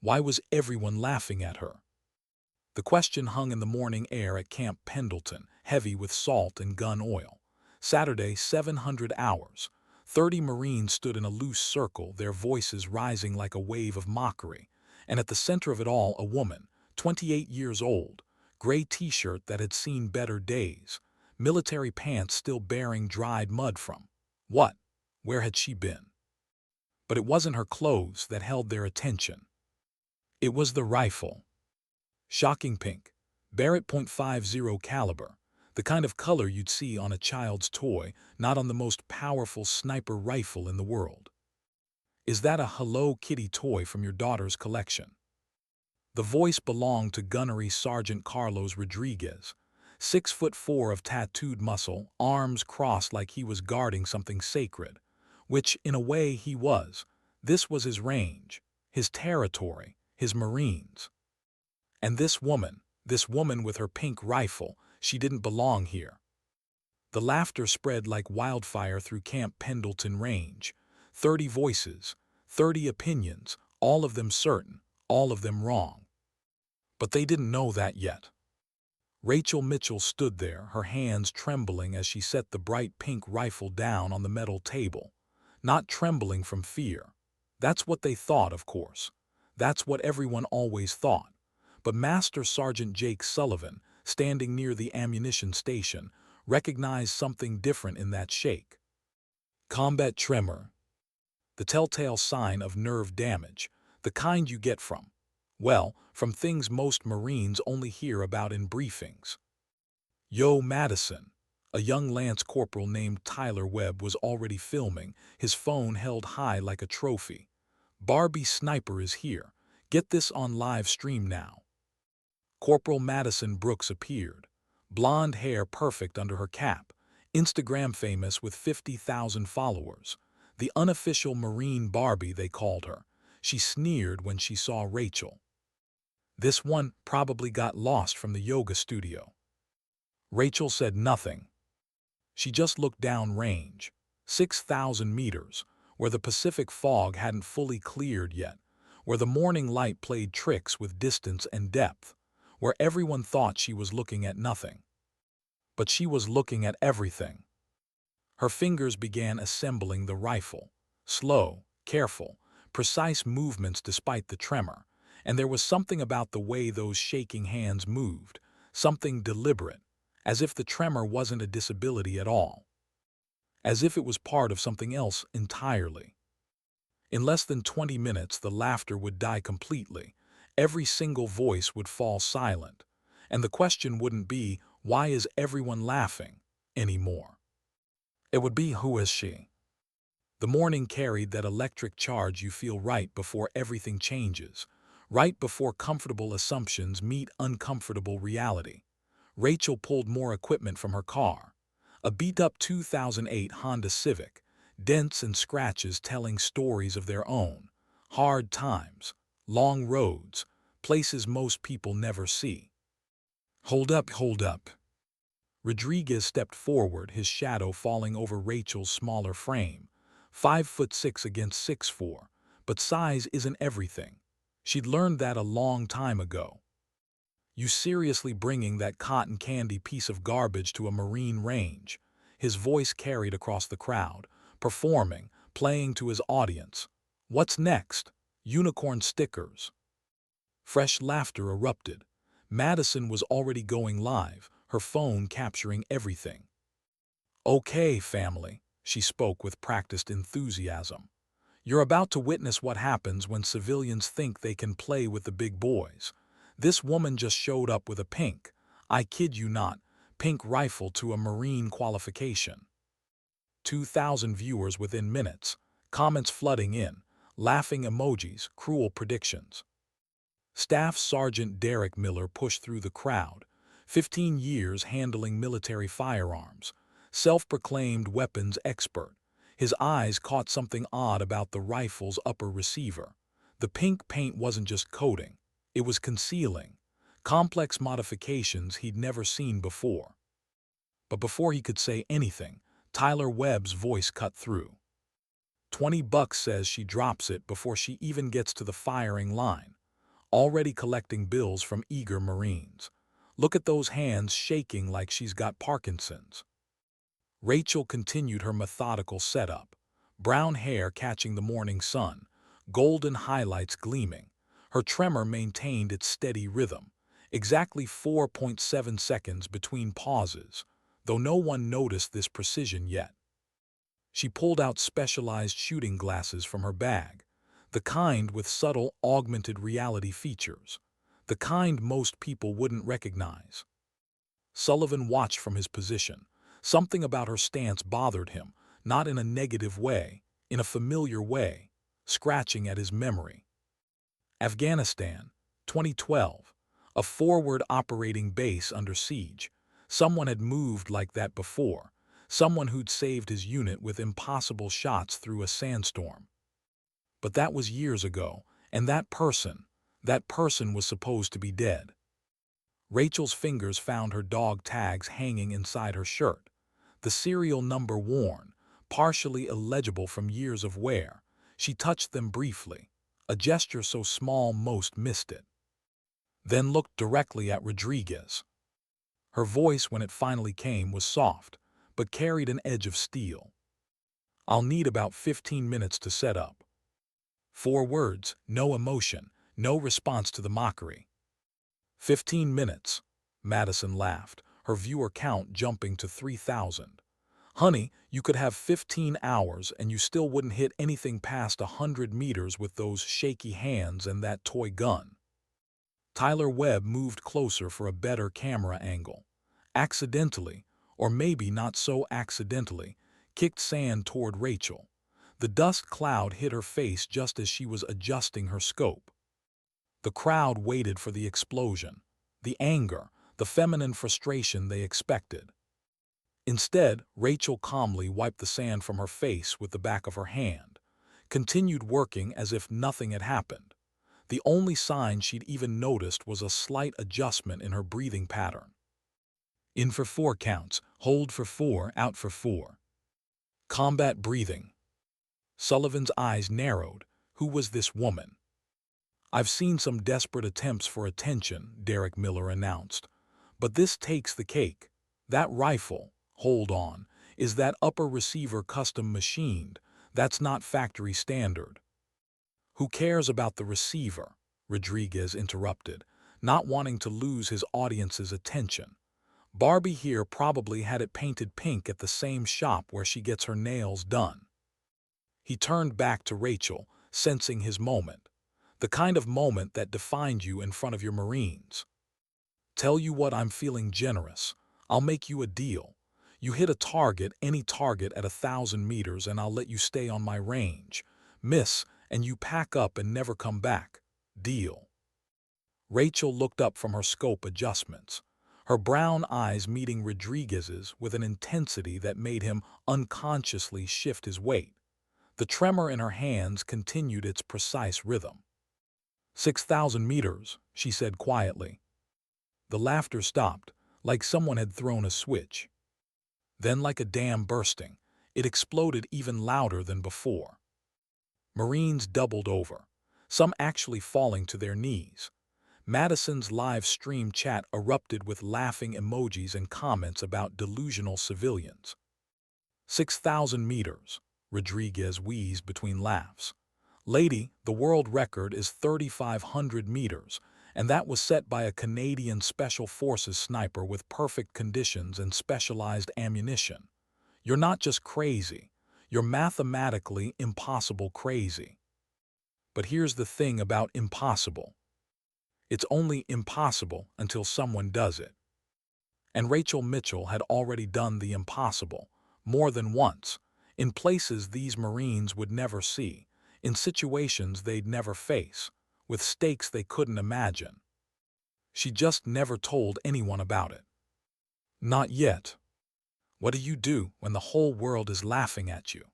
Why was everyone laughing at her? The question hung in the morning air at Camp Pendleton, heavy with salt and gun oil. Saturday, 700 hours. 30 Marines stood in a loose circle, their voices rising like a wave of mockery. And at the center of it all, a woman, 28 years old, gray t-shirt that had seen better days, military pants still bearing dried mud from. What? Where had she been? But it wasn't her clothes that held their attention. It was the rifle. Shocking pink, Barrett .50 caliber, the kind of color you'd see on a child's toy, not on the most powerful sniper rifle in the world. Is that a Hello Kitty toy from your daughter's collection? The voice belonged to Gunnery Sergeant Carlos Rodriguez, 6'4" of tattooed muscle, arms crossed like he was guarding something sacred, which, in a way, he was. This was his range, his territory, his Marines. And this woman with her pink rifle, she didn't belong here. The laughter spread like wildfire through Camp Pendleton Range. 30 voices, 30 opinions, all of them certain, all of them wrong. But they didn't know that yet. Rachel Mitchell stood there, her hands trembling as she set the bright pink rifle down on the metal table. Not trembling from fear. That's what they thought, of course. That's what everyone always thought. But Master Sergeant Jake Sullivan, standing near the ammunition station, recognized something different in that shake. Combat tremor. The telltale sign of nerve damage, the kind you get from, well, from things most Marines only hear about in briefings. Yo Madison, a young lance corporal named Tyler Webb, was already filming, his phone held high like a trophy. Barbie Sniper is here. Get this on live stream now. Corporal Madison Brooks appeared, blonde hair perfect under her cap, Instagram famous with 50,000 followers. The unofficial Marine Barbie, they called her. She sneered when she saw Rachel. This one probably got lost from the yoga studio. Rachel said nothing. She just looked down range, 6,000 meters, where the Pacific fog hadn't fully cleared yet, where the morning light played tricks with distance and depth, where everyone thought she was looking at nothing. But she was looking at everything. Her fingers began assembling the rifle. Slow, careful, precise movements despite the tremor. And there was something about the way those shaking hands moved, something deliberate, as if the tremor wasn't a disability at all. As if it was part of something else entirely. In less than 20 minutes, the laughter would die completely. Every single voice would fall silent. And the question wouldn't be, why is everyone laughing, anymore. It would be, who is she? The morning carried that electric charge you feel right before everything changes, right before comfortable assumptions meet uncomfortable reality. Rachel pulled more equipment from her car. A beat-up 2008 Honda Civic, dents and scratches telling stories of their own. Hard times, long roads, places most people never see. Hold up, hold up. Rodriguez stepped forward, his shadow falling over Rachel's smaller frame. 5'6" against 6'4", but size isn't everything. She'd learned that a long time ago. You seriously bringing that cotton candy piece of garbage to a Marine range? His voice carried across the crowd, performing, playing to his audience. What's next? Unicorn stickers. Fresh laughter erupted. Madison was already going live, her phone capturing everything. Okay, family, she spoke with practiced enthusiasm. You're about to witness what happens when civilians think they can play with the big boys. This woman just showed up with a pink, I kid you not, pink rifle to a Marine qualification. 2,000 viewers within minutes, comments flooding in, laughing emojis, cruel predictions. Staff Sergeant Derek Miller pushed through the crowd, 15 years handling military firearms, self-proclaimed weapons expert. His eyes caught something odd about the rifle's upper receiver. The pink paint wasn't just coating, it was concealing complex modifications he'd never seen before. But before he could say anything, Tyler Webb's voice cut through. $20 says she drops it before she even gets to the firing line. already collecting bills from eager Marines. Look at those hands shaking like she's got Parkinson's. Rachel continued her methodical setup, brown hair catching the morning sun, golden highlights gleaming. Her tremor maintained its steady rhythm, exactly 4.7 seconds between pauses, though no one noticed this precision yet. She pulled out specialized shooting glasses from her bag, the kind with subtle augmented reality features, the kind most people wouldn't recognize. Sullivan watched from his position. Something about her stance bothered him, not in a negative way, in a familiar way, scratching at his memory. Afghanistan, 2012. A forward operating base under siege. Someone had moved like that before. Someone who'd saved his unit with impossible shots through a sandstorm. But that was years ago, and that person was supposed to be dead. Rachel's fingers found her dog tags hanging inside her shirt, the serial number worn, partially illegible from years of wear. She touched them briefly, a gesture so small most missed it. Then looked directly at Rodriguez. Her voice, when it finally came, was soft, but carried an edge of steel. "I'll need about 15 minutes to set up." 4 words, no emotion, no response to the mockery. 15 minutes, Madison laughed, her viewer count jumping to 3,000. "Honey, you could have 15 hours and you still wouldn't hit anything past 100 meters with those shaky hands and that toy gun." Tyler Webb moved closer for a better camera angle. Accidentally, or maybe not so accidentally, kicked sand toward Rachel. The dust cloud hit her face just as she was adjusting her scope. The crowd waited for the explosion, the anger, the feminine frustration they expected. Instead, Rachel calmly wiped the sand from her face with the back of her hand, continued working as if nothing had happened. The only sign she'd even noticed was a slight adjustment in her breathing pattern. In for 4 counts, hold for 4, out for 4. Combat breathing. Sullivan's eyes narrowed. Who was this woman? "I've seen some desperate attempts for attention," Derek Miller announced. "But this takes the cake. That rifle, hold on, is that upper receiver custom machined. That's not factory standard." "Who cares about the receiver?" Rodriguez interrupted, not wanting to lose his audience's attention. "Barbie here probably had it painted pink at the same shop where she gets her nails done." He turned back to Rachel, sensing his moment. The kind of moment that defined you in front of your Marines. "Tell you what, I'm feeling generous. I'll make you a deal. You hit a target, any target at 1,000 meters, and I'll let you stay on my range. Miss, and you pack up and never come back. Deal?" Rachel looked up from her scope adjustments, her brown eyes meeting Rodriguez's with an intensity that made him unconsciously shift his weight. The tremor in her hands continued its precise rhythm. 6,000 meters, she said quietly. The laughter stopped, like someone had thrown a switch. Then, like a dam bursting, it exploded even louder than before. Marines doubled over, some actually falling to their knees. Madison's live stream chat erupted with laughing emojis and comments about delusional civilians. 6,000 meters, Rodriguez wheezed between laughs. "Lady, the world record is 3,500 meters, and that was set by a Canadian Special Forces sniper with perfect conditions and specialized ammunition. You're not just crazy, you're mathematically impossible crazy." But here's the thing about impossible. It's only impossible until someone does it. And Rachel Mitchell had already done the impossible, more than once, in places these Marines would never see, in situations they'd never face, with stakes they couldn't imagine. She just never told anyone about it. Not yet. What do you do when the whole world is laughing at you?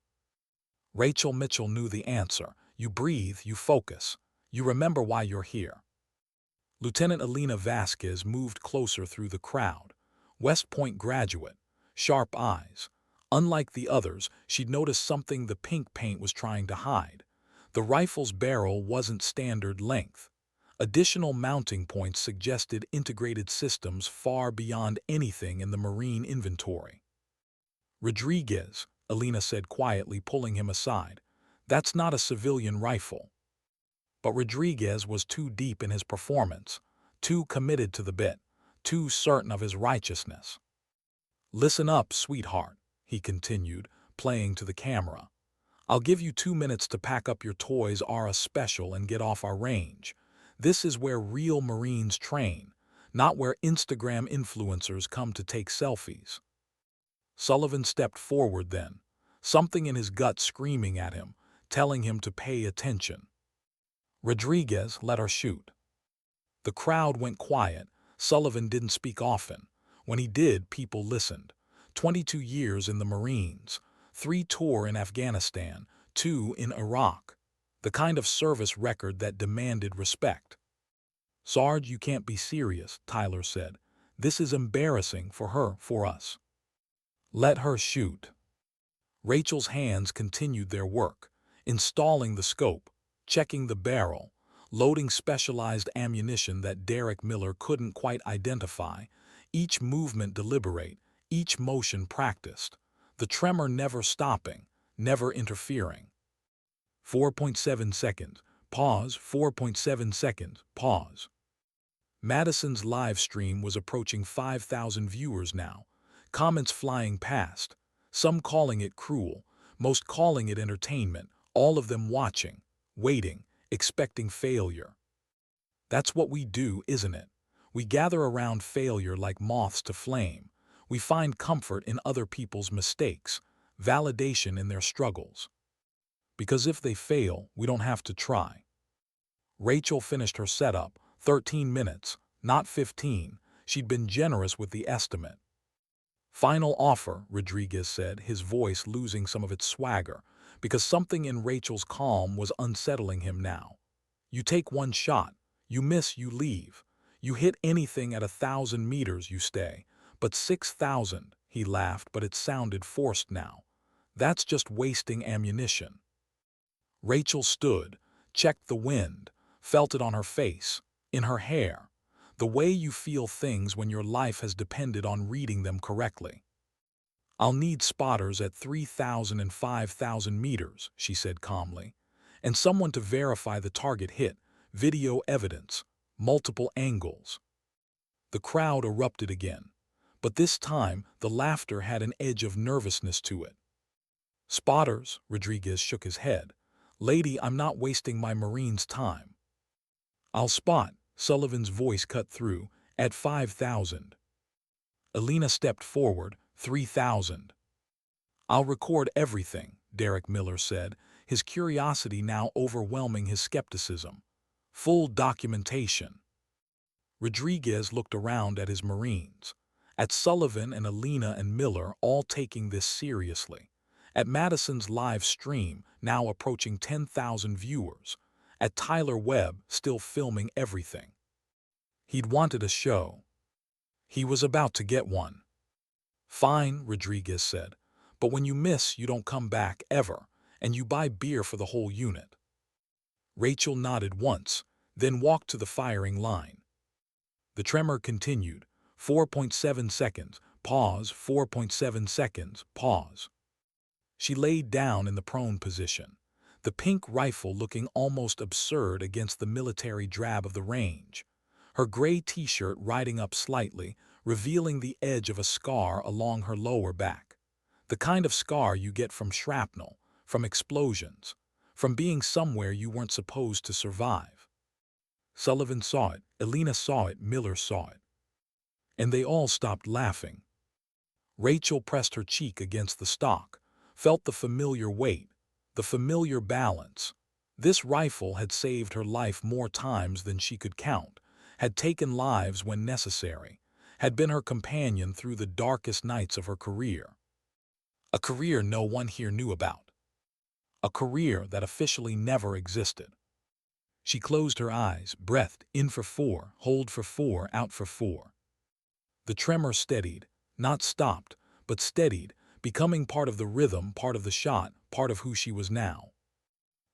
Rachel Mitchell knew the answer. You breathe, you focus, you remember why you're here. Lieutenant Elena Vasquez moved closer through the crowd. West Point graduate, sharp eyes. Unlike the others, she'd noticed something the pink paint was trying to hide. The rifle's barrel wasn't standard length. Additional mounting points suggested integrated systems far beyond anything in the Marine inventory. "Rodriguez," Alina said quietly, pulling him aside, "that's not a civilian rifle." But Rodriguez was too deep in his performance, too committed to the bit, too certain of his righteousness. "Listen up, sweetheart," he continued, playing to the camera. "I'll give you 2 minutes to pack up your Toys R Us special and get off our range. This is where real Marines train, not where Instagram influencers come to take selfies." Sullivan stepped forward then, something in his gut screaming at him, telling him to pay attention. "Rodriguez, let her shoot." The crowd went quiet. Sullivan didn't speak often. When he did, people listened. 22 years in the Marines, 3 tours in Afghanistan, 2 in Iraq. The kind of service record that demanded respect. "Sarge, you can't be serious," Tyler said. "This is embarrassing for her, for us." "Let her shoot." Rachel's hands continued their work, installing the scope, checking the barrel, loading specialized ammunition that Derek Miller couldn't quite identify, each movement deliberate, each motion practiced, the tremor never stopping, never interfering. 4.7 seconds, pause, 4.7 seconds, pause. Madison's live stream was approaching 5,000 viewers now, comments flying past, some calling it cruel, most calling it entertainment, all of them watching, waiting, expecting failure. That's what we do, isn't it? We gather around failure like moths to flame. We find comfort in other people's mistakes, validation in their struggles. Because if they fail, we don't have to try. Rachel finished her setup, 13 minutes, not 15. She'd been generous with the estimate. "Final offer," Rodriguez said, his voice losing some of its swagger, because something in Rachel's calm was unsettling him now. "You take 1 shot. You miss, you leave. You hit anything at 1,000 meters, you stay. But 6,000, he laughed, but it sounded forced now. "That's just wasting ammunition." Rachel stood, checked the wind, felt it on her face, in her hair, the way you feel things when your life has depended on reading them correctly. "I'll need spotters at 3,000 and 5,000 meters, she said calmly, "and someone to verify the target hit, video evidence, multiple angles." The crowd erupted again, but this time the laughter had an edge of nervousness to it. "Spotters," Rodriguez shook his head. "Lady, I'm not wasting my Marine's time." "I'll spot," Sullivan's voice cut through, "at 5,000. Alina stepped forward, 3,000. "I'll record everything," Derek Miller said, his curiosity now overwhelming his skepticism. "Full documentation." Rodriguez looked around at his Marines, at Sullivan and Alina and Miller all taking this seriously, at Madison's live stream now approaching 10,000 viewers, at Tyler Webb still filming everything. He'd wanted a show. He was about to get one. "Fine," Rodriguez said, "but when you miss, you don't come back, ever, and you buy beer for the whole unit." Rachel nodded once, then walked to the firing line. The tremor continued, 4.7 seconds, pause, 4.7 seconds, pause. She laid down in the prone position, the pink rifle looking almost absurd against the military drab of the range, her gray t-shirt riding up slightly, revealing the edge of a scar along her lower back. The kind of scar you get from shrapnel, from explosions, from being somewhere you weren't supposed to survive. Sullivan saw it, Alina saw it, Miller saw it. And they all stopped laughing. Rachel pressed her cheek against the stock, felt the familiar weight, the familiar balance. This rifle had saved her life more times than she could count, had taken lives when necessary, had been her companion through the darkest nights of her career. A career no one here knew about. A career that officially never existed. She closed her eyes, breathed, in for 4, hold for 4, out for 4. The tremor steadied, not stopped, but steadied, becoming part of the rhythm, part of the shot, part of who she was now.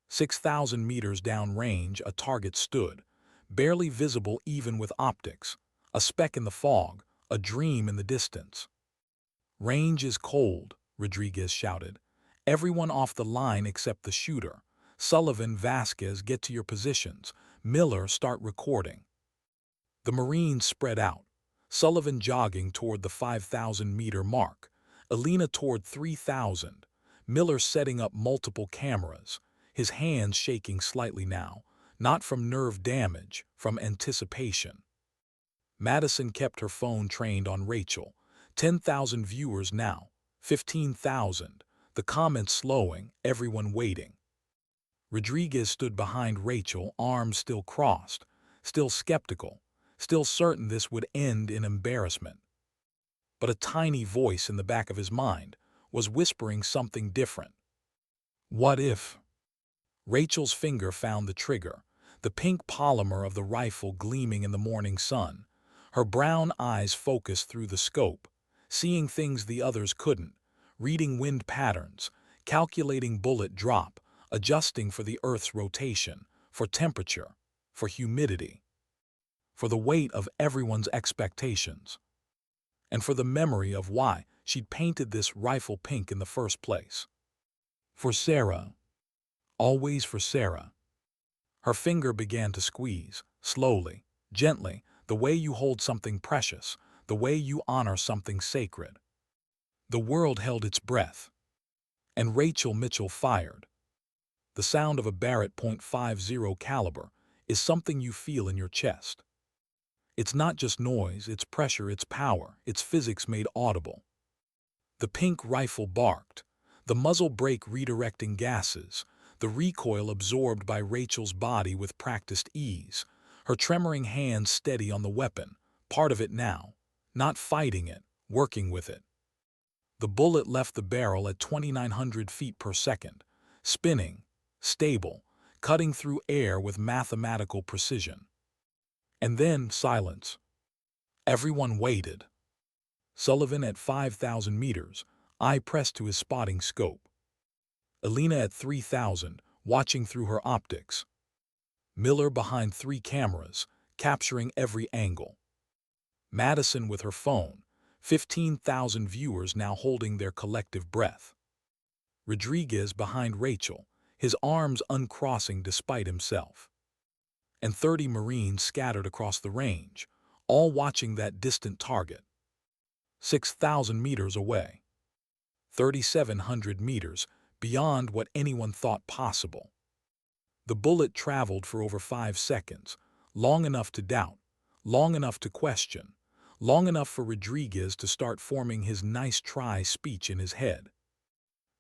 6,000 meters down range, a target stood, barely visible even with optics, a speck in the fog, a dream in the distance. "Range is cold," Rodriguez shouted. "Everyone off the line except the shooter. Sullivan, Vasquez, get to your positions. Miller, start recording." The Marines spread out, Sullivan jogging toward the 5,000-meter mark, Alina toward 3,000, Miller setting up multiple cameras, his hands shaking slightly now, not from nerve damage, from anticipation. Madison kept her phone trained on Rachel. 10,000 viewers now, 15,000, the comments slowing, everyone waiting. Rodriguez stood behind Rachel, arms still crossed, still skeptical, still certain this would end in embarrassment. But a tiny voice in the back of his mind was whispering something different. What if? Rachel's finger found the trigger, the pink polymer of the rifle gleaming in the morning sun, her brown eyes focused through the scope, seeing things the others couldn't, reading wind patterns, calculating bullet drop, adjusting for the Earth's rotation, for temperature, for humidity, for the weight of everyone's expectations, and for the memory of why she'd painted this rifle pink in the first place. For Sarah. Always for Sarah. Her finger began to squeeze, slowly, gently, the way you hold something precious, the way you honor something sacred. The world held its breath. And Rachel Mitchell fired. The sound of a Barrett .50 caliber is something you feel in your chest. It's not just noise, it's pressure, it's power, it's physics made audible. The pink rifle barked, the muzzle brake redirecting gases, the recoil absorbed by Rachel's body with practiced ease, her tremoring hands steady on the weapon, part of it now, not fighting it, working with it. The bullet left the barrel at 2,900 feet per second, spinning, stable, cutting through air with mathematical precision. And then silence. Everyone waited. Sullivan at 5,000 meters, eye pressed to his spotting scope. Alina at 3,000, watching through her optics. Miller behind 3 cameras, capturing every angle. Madison with her phone, 15,000 viewers now holding their collective breath. Rodriguez behind Rachel, his arms uncrossing despite himself. And 30 Marines scattered across the range, all watching that distant target. 6,000 meters away. 3,700 meters beyond what anyone thought possible. The bullet traveled for over 5 seconds, long enough to doubt, long enough to question, long enough for Rodriguez to start forming his nice try speech in his head.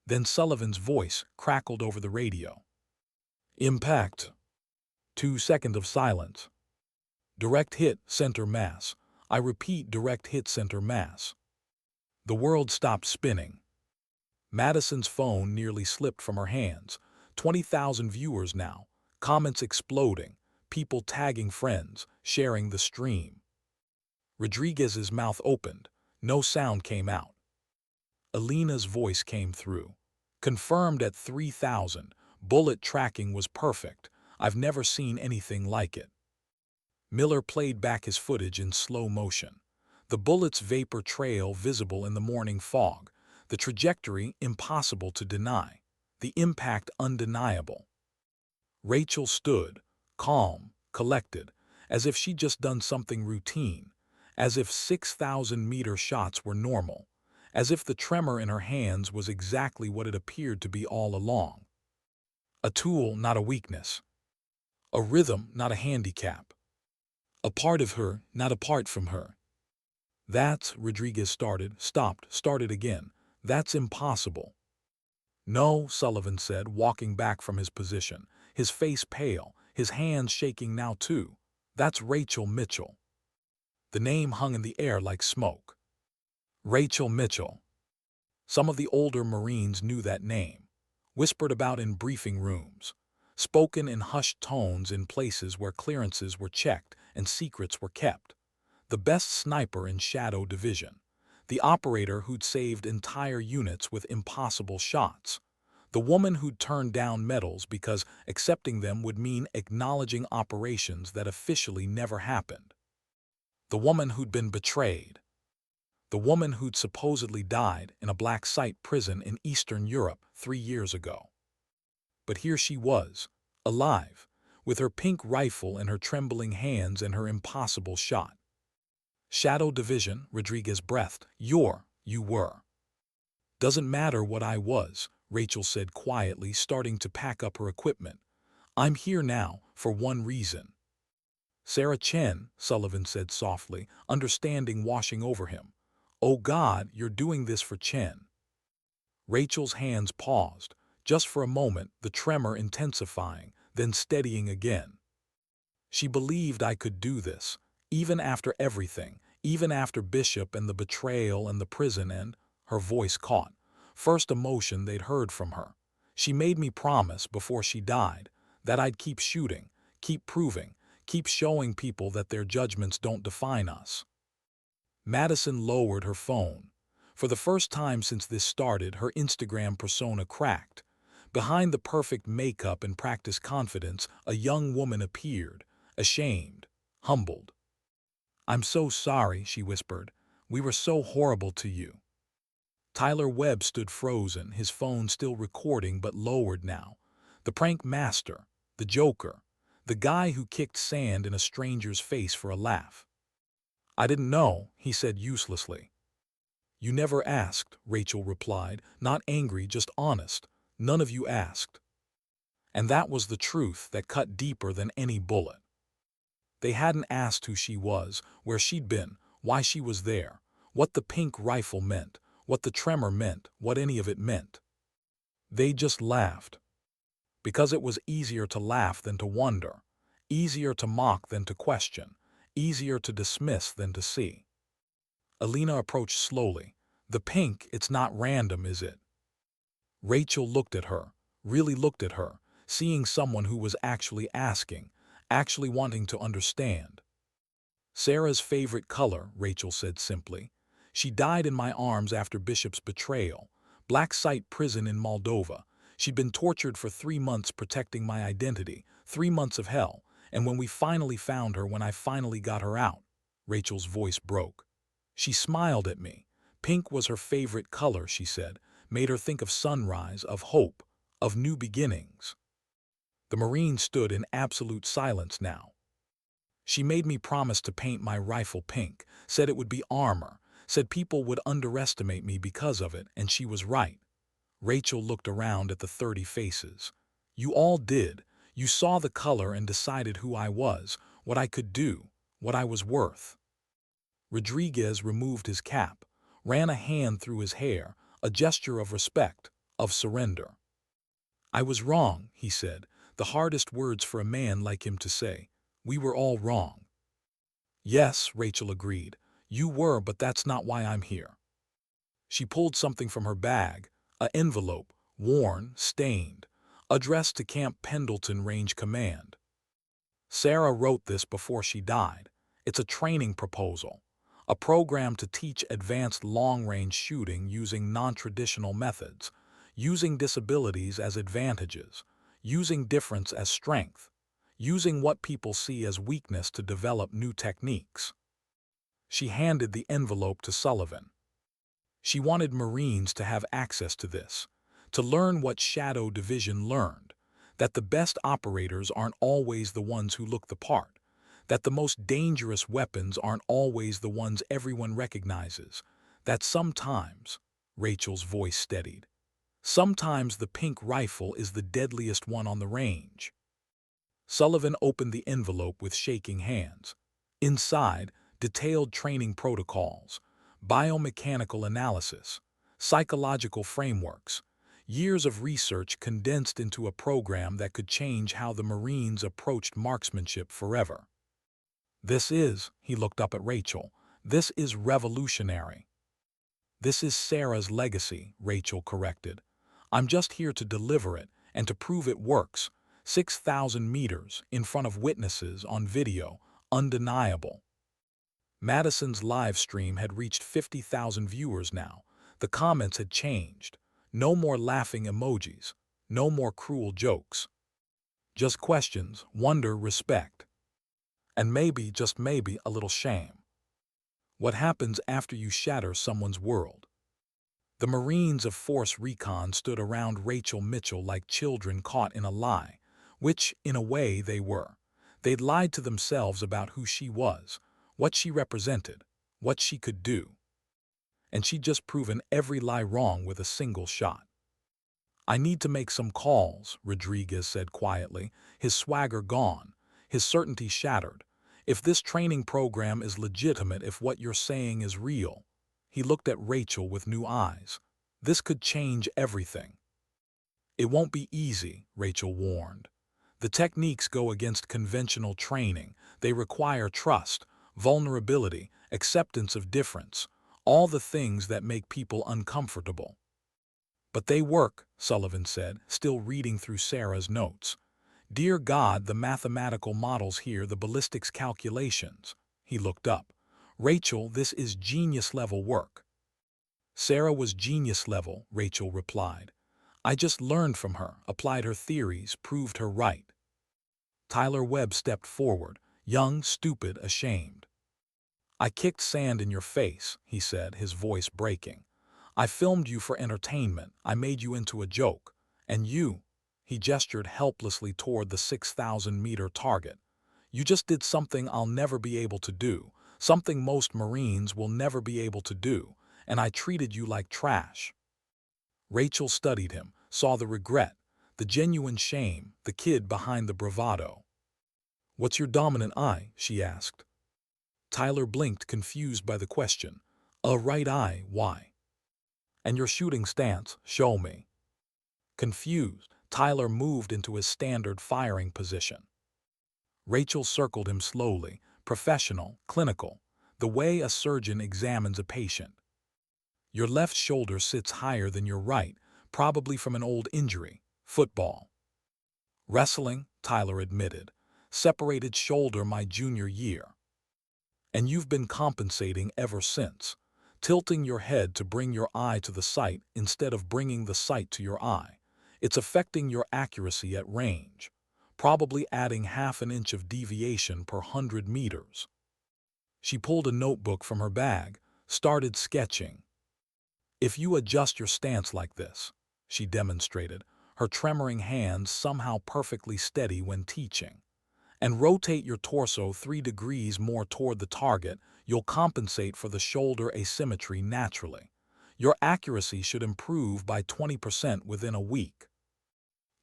Then Sullivan's voice crackled over the radio. Impact. 2 seconds of silence. Direct hit, center mass. I repeat, direct hit, center mass. The world stopped spinning. Madison's phone nearly slipped from her hands. 20,000 viewers now, comments exploding, people tagging friends, sharing the stream. Rodriguez's mouth opened. No sound came out. Alina's voice came through. Confirmed at 3,000. Bullet tracking was perfect. I've never seen anything like it. Miller played back his footage in slow motion. The bullet's vapor trail visible in the morning fog. The trajectory impossible to deny. The impact undeniable. Rachel stood, calm, collected, as if she'd just done something routine, as if 6,000-meter shots were normal, as if the tremor in her hands was exactly what it appeared to be all along. A tool, not a weakness. A rhythm, not a handicap. A part of her, not apart from her. That's, Rodriguez started, stopped, started again. That's impossible. No, Sullivan said, walking back from his position, his face pale, his hands shaking now too. That's Rachel Mitchell. The name hung in the air like smoke. Rachel Mitchell. Some of the older Marines knew that name, whispered about in briefing rooms, spoken in hushed tones in places where clearances were checked and secrets were kept. The best sniper in Shadow Division, the operator who'd saved entire units with impossible shots, The woman who'd turned down medals because accepting them would mean acknowledging operations that officially never happened. The woman who'd been betrayed. The woman who'd supposedly died in a black site prison in Eastern Europe 3 years ago. But here she was, alive, with her pink rifle in her trembling hands and her impossible shot. Shadow Division, Rodriguez breathed. You were. Doesn't matter what I was, Rachel said quietly, starting to pack up her equipment. I'm here now, for one reason. Sarah Chen, Sullivan said softly, understanding washing over him. Oh God, you're doing this for Chen. Rachel's hands paused, just for a moment, the tremor intensifying, then steadying again. She believed I could do this, even after everything, even after Bishop and the betrayal and the prison and, her voice caught, first emotion they'd heard from her. She made me promise before she died that I'd keep shooting, keep proving, keep showing people that their judgments don't define us. Madison lowered her phone. For the first time since this started, her Instagram persona cracked. Behind the perfect makeup and practiced confidence, a young woman appeared, ashamed, humbled. I'm so sorry, she whispered. We were so horrible to you. Tyler Webb stood frozen, his phone still recording but lowered now. The prank master, the joker, the guy who kicked sand in a stranger's face for a laugh. I didn't know, he said uselessly. You never asked, Rachel replied, not angry, just honest. None of you asked. And that was the truth that cut deeper than any bullet. They hadn't asked who she was, where she'd been, why she was there, what the pink rifle meant, what the tremor meant, what any of it meant. They just laughed. Because it was easier to laugh than to wonder, easier to mock than to question, easier to dismiss than to see. Alina approached slowly. The pink, it's not random, is it? Rachel looked at her, really looked at her, seeing someone who was actually asking, actually wanting to understand. Sarah's favorite color, Rachel said simply. She died in my arms after Bishop's betrayal. Black site prison in Moldova. She'd been tortured for 3 months protecting my identity, 3 months of hell, and when we finally found her, when I finally got her out, Rachel's voice broke. She smiled at me. Pink was her favorite color, she said, made her think of sunrise, of hope, of new beginnings. The Marine stood in absolute silence now. She made me promise to paint my rifle pink, said it would be armor, said people would underestimate me because of it, and she was right. Rachel looked around at the 30 faces. You all did. You saw the color and decided who I was, what I could do, what I was worth. Rodriguez removed his cap, ran a hand through his hair, a gesture of respect, of surrender. I was wrong, he said, the hardest words for a man like him to say. We were all wrong. Yes, Rachel agreed. You were, but that's not why I'm here. She pulled something from her bag, an envelope, worn, stained, addressed to Camp Pendleton Range Command. Sarah wrote this before she died. It's a training proposal, a program to teach advanced long-range shooting using non-traditional methods, using disabilities as advantages, using difference as strength, using what people see as weakness to develop new techniques. She handed the envelope to Sullivan. She wanted Marines to have access to this, to learn what Shadow Division learned, that the best operators aren't always the ones who look the part, that the most dangerous weapons aren't always the ones everyone recognizes, that sometimes, Rachel's voice steadied, sometimes the pink rifle is the deadliest one on the range. Sullivan opened the envelope with shaking hands. Inside, detailed training protocols, biomechanical analysis, psychological frameworks, years of research condensed into a program that could change how the Marines approached marksmanship forever. This is, he looked up at Rachel, this is revolutionary. This is Sarah's legacy, Rachel corrected. I'm just here to deliver it and to prove it works. 6,000 meters, in front of witnesses, on video, undeniable. Madison's live stream had reached 50,000 viewers now. The comments had changed. No more laughing emojis. No more cruel jokes. Just questions, wonder, respect. And maybe, just maybe, a little shame. What happens after you shatter someone's world? The Marines of Force Recon stood around Rachel Mitchell like children caught in a lie, which, in a way, they were. They'd lied to themselves about who she was, what she represented, what she could do. And she'd just proven every lie wrong with a single shot. "I need to make some calls," Rodriguez said quietly, his swagger gone, his certainty shattered. "If this training program is legitimate, if what you're saying is real." He looked at Rachel with new eyes. "This could change everything." "It won't be easy," Rachel warned. "The techniques go against conventional training. They require trust, vulnerability, acceptance of difference, all the things that make people uncomfortable." "But they work," Sullivan said, still reading through Sarah's notes. "Dear God, the mathematical models here, the ballistics calculations." He looked up. "Rachel, this is genius-level work." "Sarah was genius-level," Rachel replied. "I just learned from her, applied her theories, proved her right." Tyler Webb stepped forward, young, stupid, ashamed. "I kicked sand in your face," he said, his voice breaking. "I filmed you for entertainment. I made you into a joke. And you," he gestured helplessly toward the 6,000-meter target, "you just did something I'll never be able to do, something most Marines will never be able to do, and I treated you like trash." Rachel studied him, saw the regret, the genuine shame, the kid behind the bravado. "What's your dominant eye?" she asked. Tyler blinked, confused by the question. "A right eye, why?" "And your shooting stance, show me." Confused, Tyler moved into his standard firing position. Rachel circled him slowly, professional, clinical, the way a surgeon examines a patient. "Your left shoulder sits higher than your right, probably from an old injury, football." "Wrestling," Tyler admitted. "Separated shoulder my junior year." "And you've been compensating ever since, tilting your head to bring your eye to the sight instead of bringing the sight to your eye. It's affecting your accuracy at range, probably adding half an inch of deviation per 100 meters." She pulled a notebook from her bag, started sketching. "If you adjust your stance like this," she demonstrated, her tremoring hands somehow perfectly steady when teaching, "and rotate your torso 3 degrees more toward the target, you'll compensate for the shoulder asymmetry naturally. Your accuracy should improve by 20% within a week."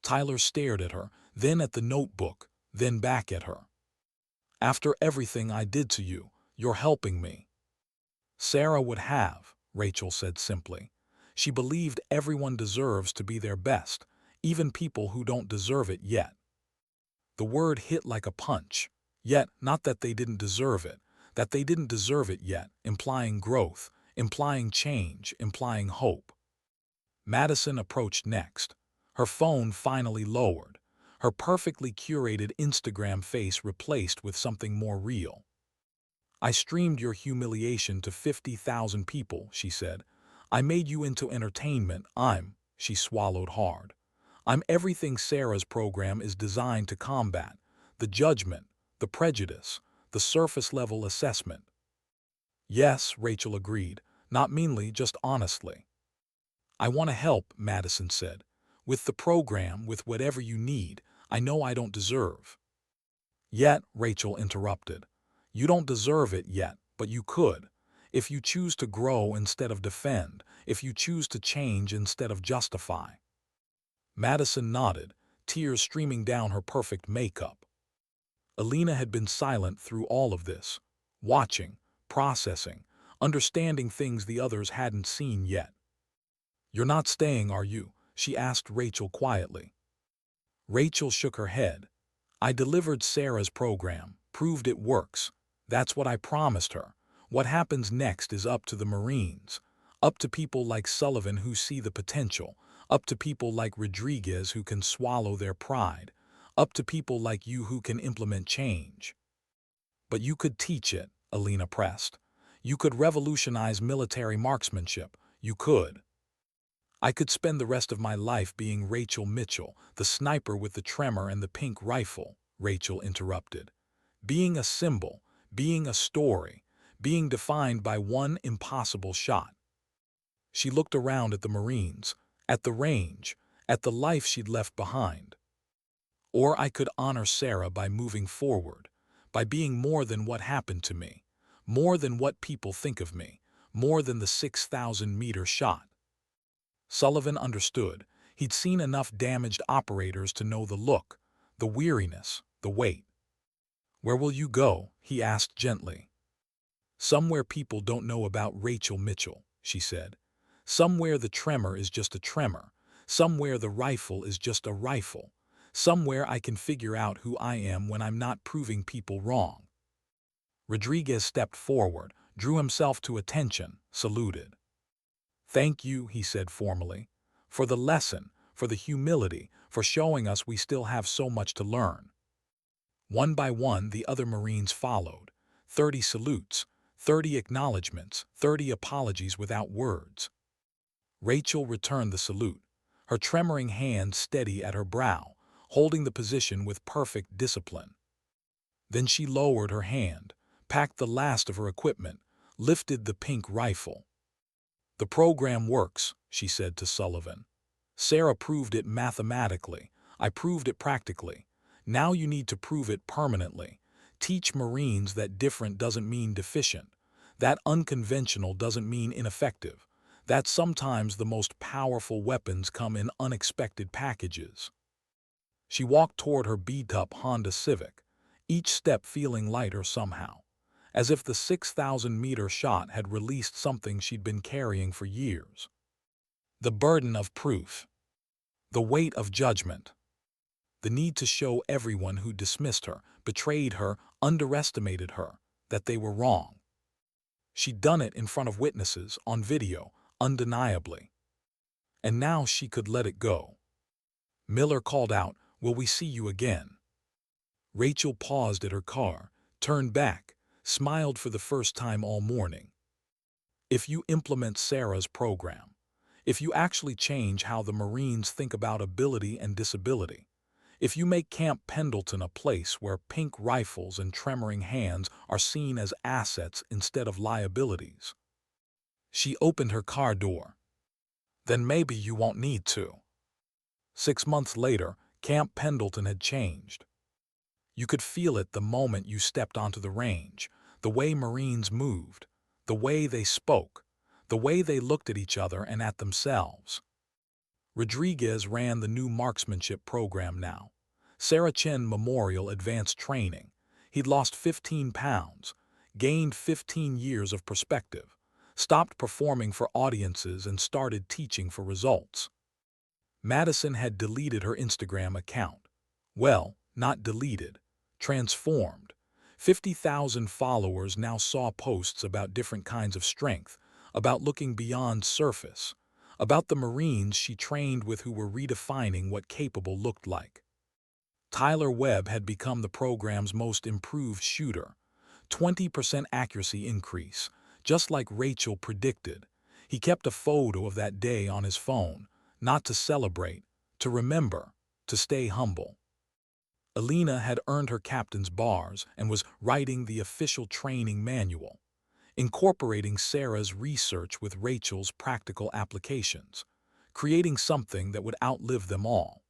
Tyler stared at her, then at the notebook, then back at her. "After everything I did to you, you're helping me." "Sarah would have," Rachel said simply. "She believed everyone deserves to be their best, even people who don't deserve it yet." The word hit like a punch. Yet, not that they didn't deserve it, that they didn't deserve it yet, implying growth, implying change, implying hope. Madison approached next. Her phone finally lowered, her perfectly curated Instagram face replaced with something more real. "I streamed your humiliation to 50,000 people," she said. "I made you into entertainment. She swallowed hard. "I'm everything Sarah's program is designed to combat. The judgment, the prejudice, the surface-level assessment." "Yes," Rachel agreed, not meanly, just honestly. "I want to help," Madison said. "With the program, with whatever you need. I know I don't deserve." "Yet," Rachel interrupted. "You don't deserve it yet, but you could. If you choose to grow instead of defend, if you choose to change instead of justify." Madison nodded, tears streaming down her perfect makeup. Alina had been silent through all of this, watching, processing, understanding things the others hadn't seen yet. "You're not staying, are you?" she asked Rachel quietly. Rachel shook her head. "I delivered Sarah's program, proved it works. That's what I promised her. What happens next is up to the Marines, up to people like Sullivan who see the potential, up to people like Rodriguez who can swallow their pride, up to people like you who can implement change." "But you could teach it," Alina pressed. "You could revolutionize military marksmanship. You could." I could spend the rest of my life being Rachel Mitchell, the sniper with the tremor and the pink rifle, Rachel interrupted. Being a symbol, being a story, being defined by one impossible shot. She looked around at the Marines, at the range, at the life she'd left behind. Or I could honor Sarah by moving forward, by being more than what happened to me, more than what people think of me, more than the 6,000-meter shot. Sullivan understood. He'd seen enough damaged operators to know the look, the weariness, the weight. "Where will you go?" he asked gently. "Somewhere people don't know about Rachel Mitchell," she said. "Somewhere the tremor is just a tremor. Somewhere the rifle is just a rifle. Somewhere I can figure out who I am when I'm not proving people wrong." Rodriguez stepped forward, drew himself to attention, saluted. "Thank you," he said formally, "for the lesson, for the humility, for showing us we still have so much to learn." One by one, the other Marines followed. 30 salutes, 30 acknowledgments, 30 apologies without words. Rachel returned the salute, her tremoring hand steady at her brow, holding the position with perfect discipline. Then she lowered her hand, packed the last of her equipment, lifted the pink rifle. "The program works," she said to Sullivan. "Sarah proved it mathematically. I proved it practically. Now you need to prove it permanently. Teach Marines that different doesn't mean deficient, that unconventional doesn't mean ineffective, that sometimes the most powerful weapons come in unexpected packages." She walked toward her beat-up Honda Civic, each step feeling lighter somehow, as if the 6,000-meter shot had released something she'd been carrying for years. The burden of proof, the weight of judgment, the need to show everyone who dismissed her, betrayed her, underestimated her, that they were wrong. She'd done it in front of witnesses, on video, undeniably. And now she could let it go. Miller called out, "Will we see you again?" Rachel paused at her car, turned back, smiled for the first time all morning. "If you implement Sarah's program, if you actually change how the Marines think about ability and disability, if you make Camp Pendleton a place where pink rifles and tremoring hands are seen as assets instead of liabilities." She opened her car door. "Then maybe you won't need to." 6 months later, Camp Pendleton had changed. You could feel it the moment you stepped onto the range, the way Marines moved, the way they spoke, the way they looked at each other and at themselves. Rodriguez ran the new marksmanship program now. Sarah Chen Memorial Advanced Training. He'd lost 15 pounds, gained 15 years of perspective, stopped performing for audiences and started teaching for results. Madison had deleted her Instagram account. Well, not deleted, transformed. 50,000 followers now saw posts about different kinds of strength, about looking beyond surface, about the Marines she trained with who were redefining what capable looked like. Tyler Webb had become the program's most improved shooter. 20% accuracy increase, just like Rachel predicted. He kept a photo of that day on his phone, not to celebrate, to remember, to stay humble. Alina had earned her captain's bars and was writing the official training manual, incorporating Sarah's research with Rachel's practical applications, creating something that would outlive them all.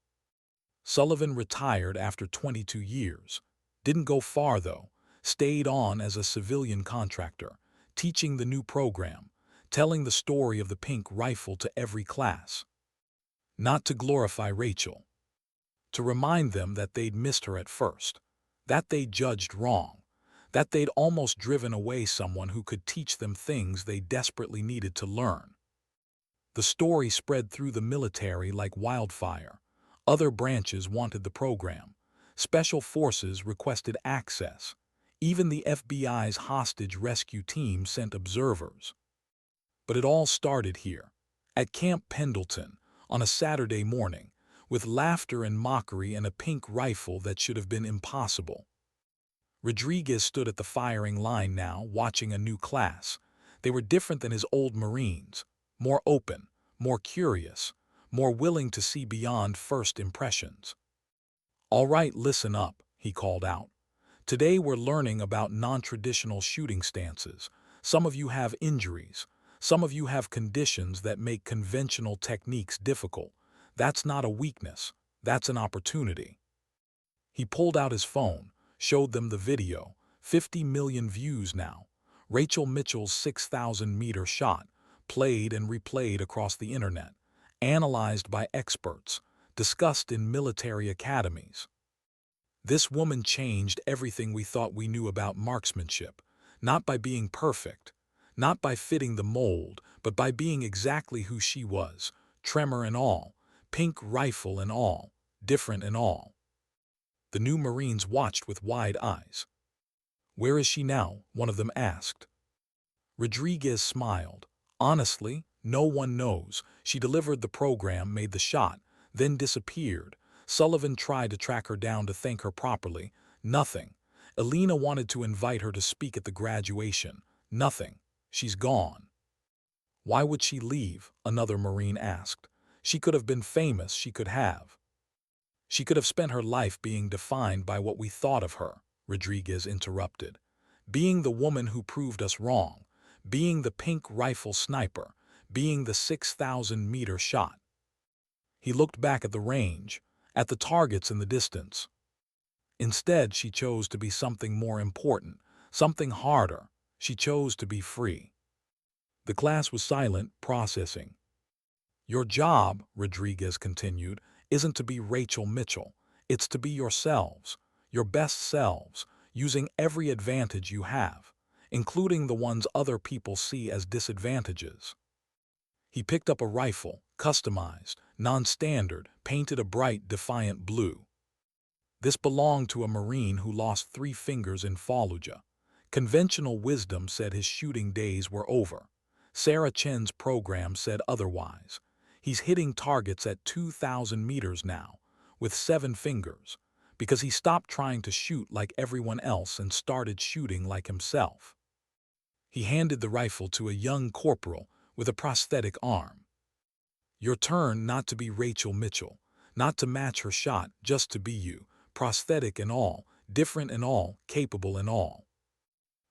Sullivan retired after 22 years. Didn't go far, though. Stayed on as a civilian contractor, teaching the new program, telling the story of the pink rifle to every class. Not to glorify Rachel. To remind them that they'd missed her at first, that they'd judged wrong, that they'd almost driven away someone who could teach them things they desperately needed to learn. The story spread through the military like wildfire. Other branches wanted the program. Special forces requested access. Even the FBI's hostage rescue team sent observers. But it all started here, at Camp Pendleton, on a Saturday morning, with laughter and mockery and a pink rifle that should have been impossible. Rodriguez stood at the firing line now, watching a new class. They were different than his old Marines, more open, more curious, more willing to see beyond first impressions. "All right, listen up," he called out. "Today we're learning about non-traditional shooting stances. Some of you have injuries. Some of you have conditions that make conventional techniques difficult. That's not a weakness. That's an opportunity." He pulled out his phone, showed them the video, 50 million views now. Rachel Mitchell's 6,000-meter shot, played and replayed across the internet, analyzed by experts, discussed in military academies. This woman changed everything we thought we knew about marksmanship, not by being perfect, not by fitting the mold, but by being exactly who she was, tremor and all, pink rifle and all, different and all. The new Marines watched with wide eyes. "Where is she now?" one of them asked. Rodriguez smiled. "Honestly, no one knows. She delivered the program, made the shot, then disappeared. Sullivan tried to track her down to thank her properly. Nothing. Elena wanted to invite her to speak at the graduation. Nothing. She's gone." "Why would she leave?" another Marine asked. "She could have been famous, she could have." "She could have spent her life being defined by what we thought of her," Rodriguez interrupted. "Being the woman who proved us wrong, being the pink rifle sniper, being the 6,000-meter shot." He looked back at the range, at the targets in the distance. Instead, she chose to be something more important, something harder. She chose to be free. The class was silent, processing. "Your job," Rodriguez continued, "isn't to be Rachel Mitchell. It's to be yourselves, your best selves, using every advantage you have, including the ones other people see as disadvantages." He picked up a rifle, customized, non-standard, painted a bright, defiant blue. This belonged to a Marine who lost 3 fingers in Fallujah. Conventional wisdom said his shooting days were over. Sarah Chen's program said otherwise. He's hitting targets at 2,000 meters now, with 7 fingers, because he stopped trying to shoot like everyone else and started shooting like himself. He handed the rifle to a young corporal with a prosthetic arm. "Your turn not to be Rachel Mitchell, not to match her shot, just to be you, prosthetic and all, different and all, capable and all."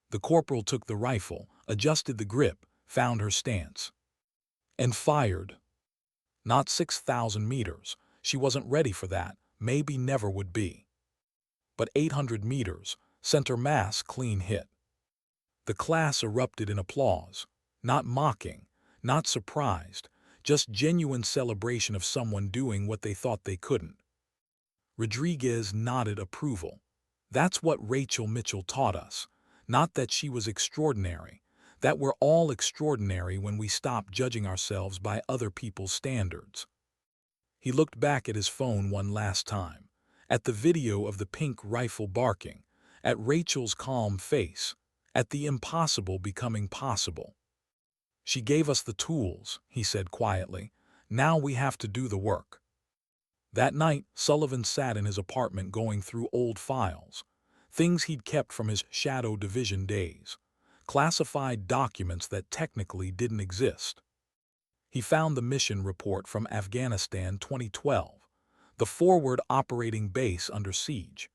The corporal took the rifle, adjusted the grip, found her stance, and fired. Not 6,000 meters. She wasn't ready for that, maybe never would be. But 800 meters, center mass, clean hit. The class erupted in applause, not mocking, not surprised, just genuine celebration of someone doing what they thought they couldn't. Rodriguez nodded approval. That's what Rachel Mitchell taught us, not that she was extraordinary, that we're all extraordinary when we stop judging ourselves by other people's standards. He looked back at his phone one last time, at the video of the pink rifle barking, at Rachel's calm face, at the impossible becoming possible. "She gave us the tools," he said quietly. "Now we have to do the work." That night, Sullivan sat in his apartment going through old files, things he'd kept from his Shadow Division days, classified documents that technically didn't exist. He found the mission report from Afghanistan 2012, the forward operating base under siege,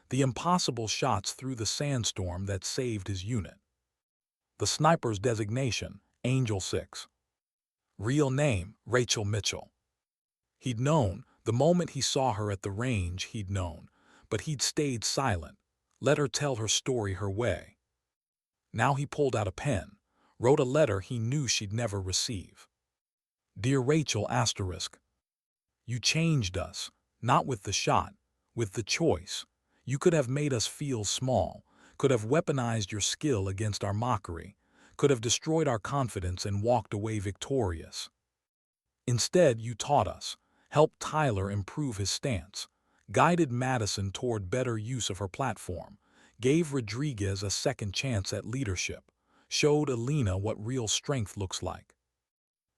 the impossible shots through the sandstorm that saved his unit. The sniper's designation, Angel 6. Real name, Rachel Mitchell. He'd known, the moment he saw her at the range he'd known, but he'd stayed silent, let her tell her story her way. Now he pulled out a pen, wrote a letter he knew she'd never receive. "Dear Rachel asterisk. You changed us, not with the shot, with the choice. You could have made us feel small, could have weaponized your skill against our mockery, could have destroyed our confidence and walked away victorious. Instead, you taught us, helped Tyler improve his stance, guided Madison toward better use of her platform, gave Rodriguez a second chance at leadership, showed Elena what real strength looks like.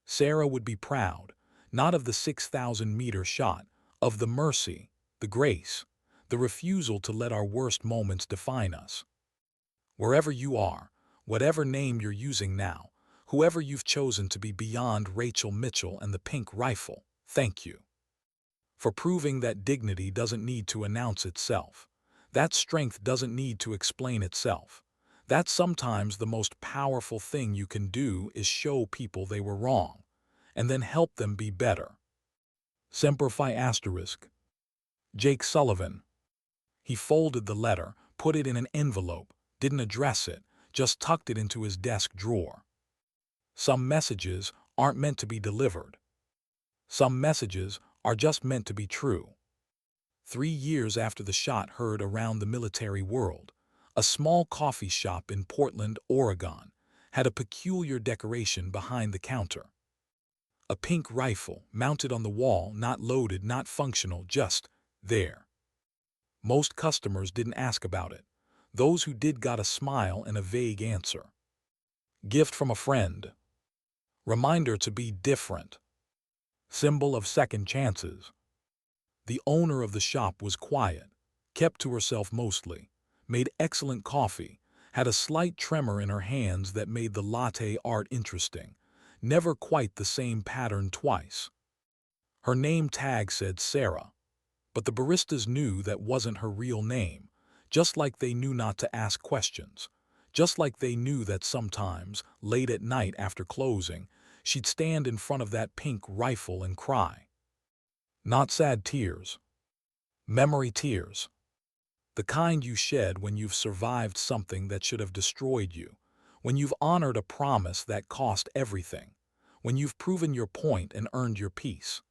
Sarah would be proud, not of the 6,000-meter shot, of the mercy, the grace, the refusal to let our worst moments define us. Wherever you are, whatever name you're using now, Whoever you've chosen to be beyond Rachel Mitchell and the pink rifle, thank you. For proving that dignity doesn't need to announce itself. That strength doesn't need to explain itself. That sometimes the most powerful thing you can do is show people they were wrong, and then help them be better. Semper Fi asterisk. Jake Sullivan. He folded the letter, put it in an envelope, didn't address it, just tucked it into his desk drawer. Some messages aren't meant to be delivered. Some messages are just meant to be true. 3 years after the shot heard around the military world, a small coffee shop in Portland, Oregon, had a peculiar decoration behind the counter. A pink rifle mounted on the wall, not loaded, not functional, just there. Most customers didn't ask about it. Those who did got a smile and a vague answer. Gift from a friend. Reminder to be different. Symbol of second chances. The owner of the shop was quiet, kept to herself mostly, made excellent coffee, had a slight tremor in her hands that made the latte art interesting, never quite the same pattern twice. Her name tag said Sarah, but the baristas knew that wasn't her real name, just like they knew not to ask questions, just like they knew that sometimes, late at night after closing, she'd stand in front of that pink rifle and cry. Not sad tears. Memory tears. The kind you shed when you've survived something that should have destroyed you, when you've honored a promise that cost everything, when you've proven your point and earned your peace.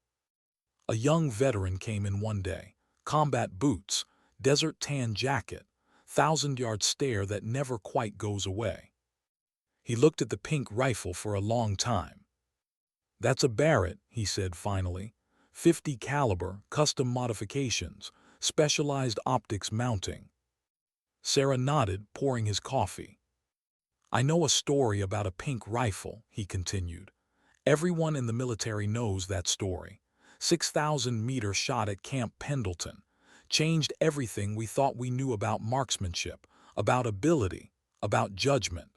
A young veteran came in one day, combat boots, desert tan jacket, 1,000-yard stare that never quite goes away. He looked at the pink rifle for a long time. That's a Barrett, he said finally. 50 caliber, custom modifications, specialized optics mounting. Sarah nodded, pouring his coffee. I know a story about a pink rifle, he continued. Everyone in the military knows that story. 6,000-meter shot at Camp Pendleton. Changed everything we thought we knew about marksmanship, about ability, about judgment.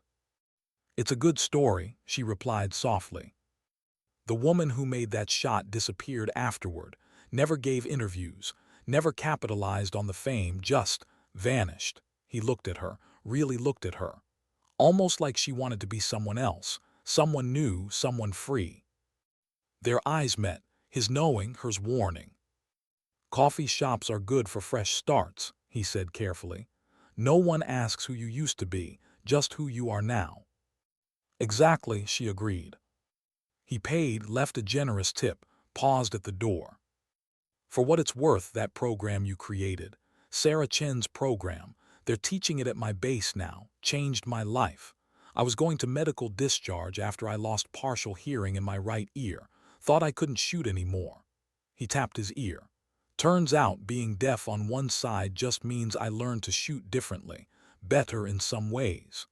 It's a good story, she replied softly. The woman who made that shot disappeared afterward, never gave interviews, never capitalized on the fame, just vanished. He looked at her, really looked at her. Almost like she wanted to be someone else, someone new, someone free. Their eyes met, his knowing, hers warning. Coffee shops are good for fresh starts, he said carefully. No one asks who you used to be, just who you are now. Exactly, she agreed. He paid, left a generous tip, paused at the door. For what it's worth, that program you created, Sarah Chen's program, they're teaching it at my base now, changed my life. I was going to medical discharge after I lost partial hearing in my right ear, thought I couldn't shoot anymore. He tapped his ear. Turns out being deaf on one side just means I learned to shoot differently, better in some ways.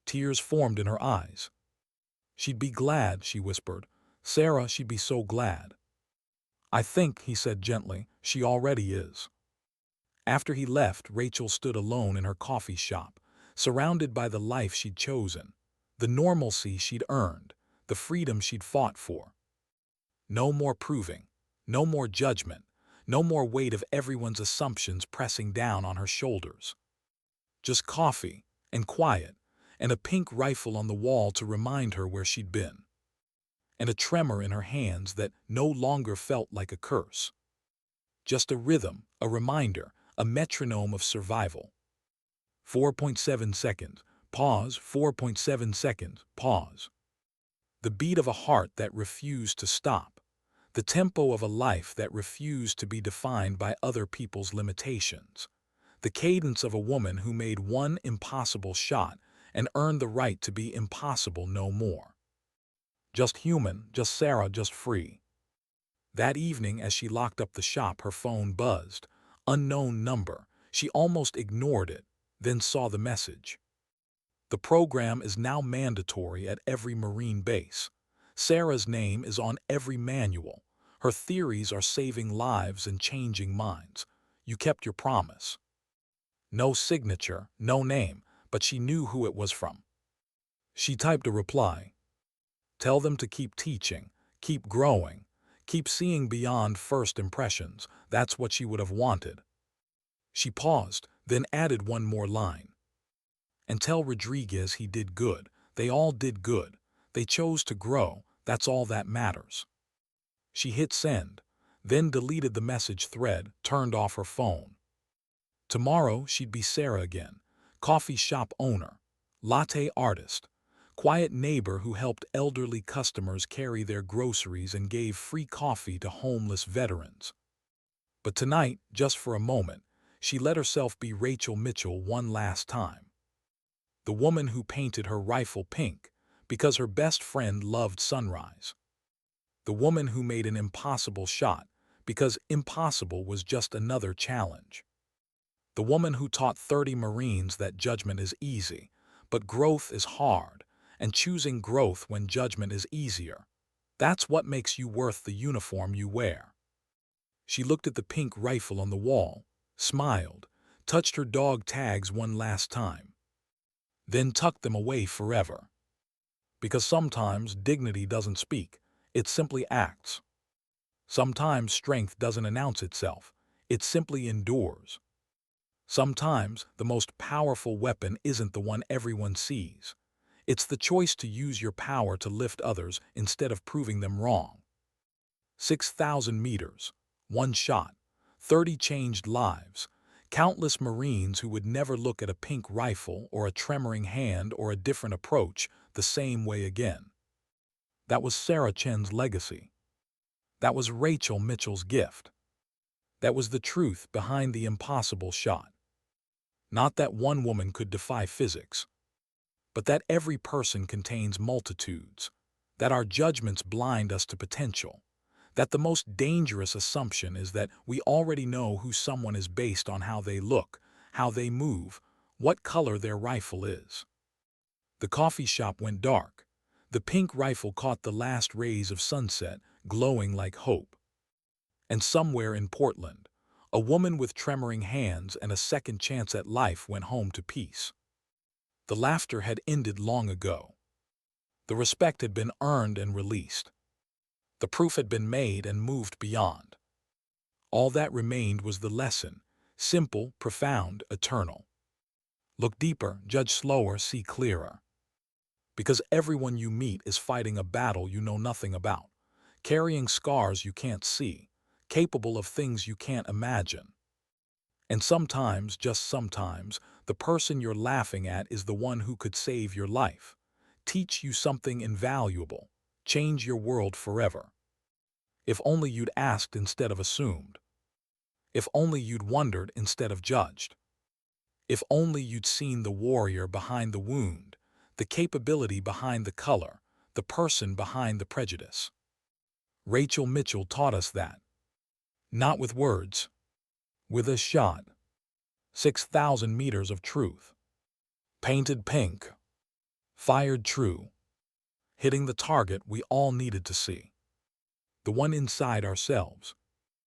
Tears formed in her eyes. She'd be glad, she whispered. Sarah, she'd be so glad. I think, he said gently, she already is. After he left, Rachel stood alone in her coffee shop, surrounded by the life she'd chosen, the normalcy she'd earned, the freedom she'd fought for. No more proving, no more judgment, no more weight of everyone's assumptions pressing down on her shoulders. Just coffee, and quiet, and a pink rifle on the wall to remind her where she'd been. And a tremor in her hands that no longer felt like a curse. Just a rhythm, a reminder, a metronome of survival. 4.7 seconds, pause, 4.7 seconds, pause. The beat of a heart that refused to stop. The tempo of a life that refused to be defined by other people's limitations. The cadence of a woman who made one impossible shot and earned the right to be impossible no more. Just human, just Sarah, just free. That evening, as she locked up the shop, her phone buzzed. Unknown number. She almost ignored it, then saw the message. The program is now mandatory at every Marine base. Sarah's name is on every manual. Her theories are saving lives and changing minds. You kept your promise. No signature, no name, but she knew who it was from. She typed a reply. Tell them to keep teaching, keep growing, keep seeing beyond first impressions. That's what she would have wanted. She paused, then added one more line. And tell Rodriguez he did good. They all did good. They chose to grow. That's all that matters. She hit send, then deleted the message thread, turned off her phone. Tomorrow she'd be Sarah again, coffee shop owner, latte artist, quiet neighbor who helped elderly customers carry their groceries and gave free coffee to homeless veterans. But tonight, just for a moment, she let herself be Rachel Mitchell one last time. The woman who painted her rifle pink because her best friend loved sunrise. The woman who made an impossible shot because impossible was just another challenge. The woman who taught 30 Marines that judgment is easy, but growth is hard, and choosing growth when judgment is easier. That's what makes you worth the uniform you wear. She looked at the pink rifle on the wall, smiled, touched her dog tags one last time, then tucked them away forever. Because sometimes dignity doesn't speak, it simply acts. Sometimes strength doesn't announce itself, it simply endures. Sometimes the most powerful weapon isn't the one everyone sees. It's the choice to use your power to lift others instead of proving them wrong. 6,000 meters, one shot, 30 changed lives, countless Marines who would never look at a pink rifle or a tremoring hand or a different approach the same way again. That was Sarah Chen's legacy. That was Rachel Mitchell's gift. That was the truth behind the impossible shot. Not that one woman could defy physics, but that every person contains multitudes, that our judgments blind us to potential, that the most dangerous assumption is that we already know who someone is based on how they look, how they move, what color their rifle is. The coffee shop went dark. The pink rifle caught the last rays of sunset, glowing like hope. And somewhere in Portland, a woman with tremoring hands and a second chance at life went home to peace. The laughter had ended long ago. The respect had been earned and released. The proof had been made and moved beyond. All that remained was the lesson, simple, profound, eternal. Look deeper, judge slower, see clearer. Because everyone you meet is fighting a battle you know nothing about, carrying scars you can't see, capable of things you can't imagine. And sometimes, just sometimes, the person you're laughing at is the one who could save your life, teach you something invaluable, change your world forever. If only you'd asked instead of assumed. If only you'd wondered instead of judged. If only you'd seen the warrior behind the wound, the capability behind the color, the person behind the prejudice. Rachel Mitchell taught us that. Not with words, with a shot. 6,000 meters of truth. Painted pink. Fired true. Hitting the target we all needed to see. The one inside ourselves,